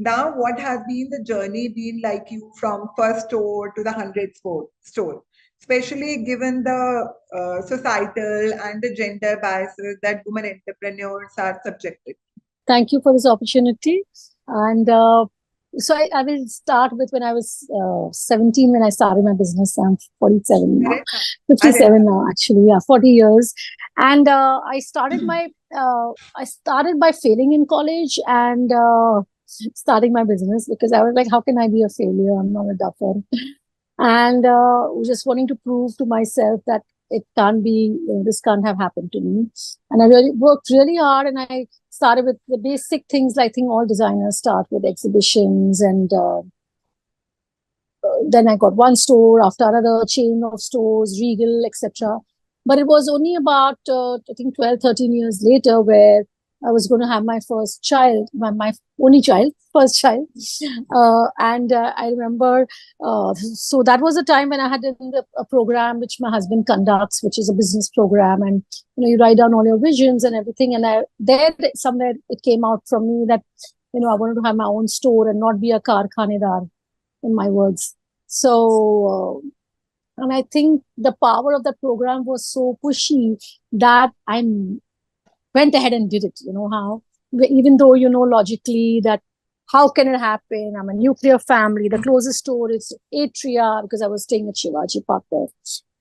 Now, what has been the journey been like you from first store to the 100th store, especially given the societal and the gender biases that women entrepreneurs are subjected? Thank you for this opportunity. And so I will start with when I was 17 when I started my business. I'm 47 now, 57 now actually. Yeah, 40 years. And I started by failing in college and starting my business because I was like, how can I be a failure? I'm not a duffer. And just wanting to prove to myself that it can't be, this can't have happened to me. And I really worked really hard, and I started with the basic things. I think all designers start with exhibitions, and then I got one store after another, chain of stores, Regal, etc. But it was only about, I think 12, 13 years later where I was going to have my first child, my only child, first child. And I remember, so that was a time when I had a program which my husband conducts, which is a business program. And, you write down all your visions and everything. And there somewhere it came out from me that, I wanted to have my own store and not be a karkhanedar, in my words. So, and I think the power of the program was so pushy that I went ahead and did it. How, even though, logically that how can it happen? I'm a nuclear family. The closest store is Atria because I was staying at Shivaji Park there.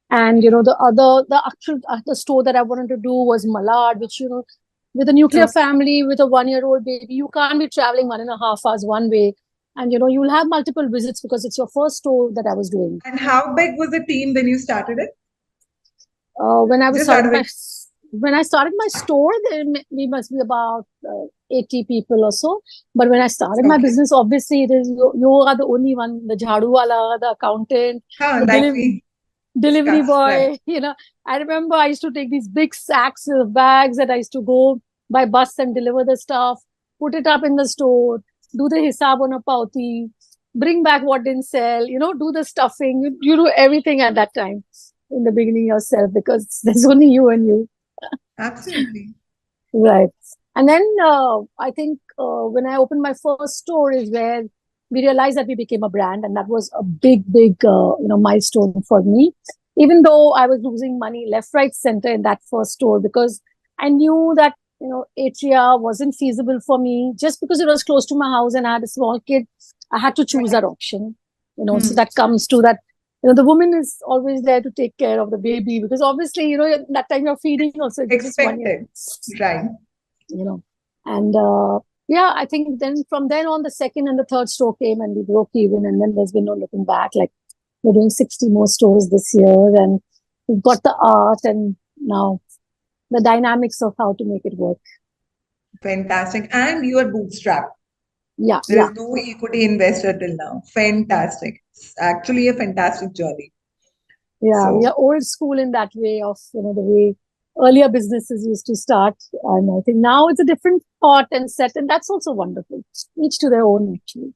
And, the store that I wanted to do was Malad, which, with a nuclear family, with a 1-year-old baby, you can't be traveling 1.5 hours one way. And, you'll have multiple visits because it's your first store that I was doing. And how big was the team when you started it? When I started my store, we must be about 80 people or so. But when I started my business, obviously, it is you are the only one, the jhadu wala, the accountant, the delivery boy. Right. I remember I used to take these big sacks of bags that I used to go by bus and deliver the stuff, put it up in the store, do the hisab on a pauti, bring back what didn't sell, do the stuffing. You do everything at that time in the beginning yourself because there's only you and you. Absolutely. Right. And then I think when I opened my first store is where we realized that we became a brand, and that was a big milestone for me. Even though I was losing money left, right, center in that first store because I knew that Atria wasn't feasible for me just because it was close to my house and I had a small kid. I had to choose that option. So that comes to that. The woman is always there to take care of the baby because obviously, that time you're feeding also. Expected. Right. And I think then from then on, the second and the third store came and we broke even. And then there's been no looking back. Like we're doing 60 more stores this year and we've got the art and now the dynamics of how to make it work. Fantastic. And you are bootstrapped. Yeah. There is no equity investor till now. Fantastic. It's actually a fantastic journey. Yeah, we are old school in that way of, the way earlier businesses used to start. And I think now it's a different thought and set. And that's also wonderful. Each to their own, actually.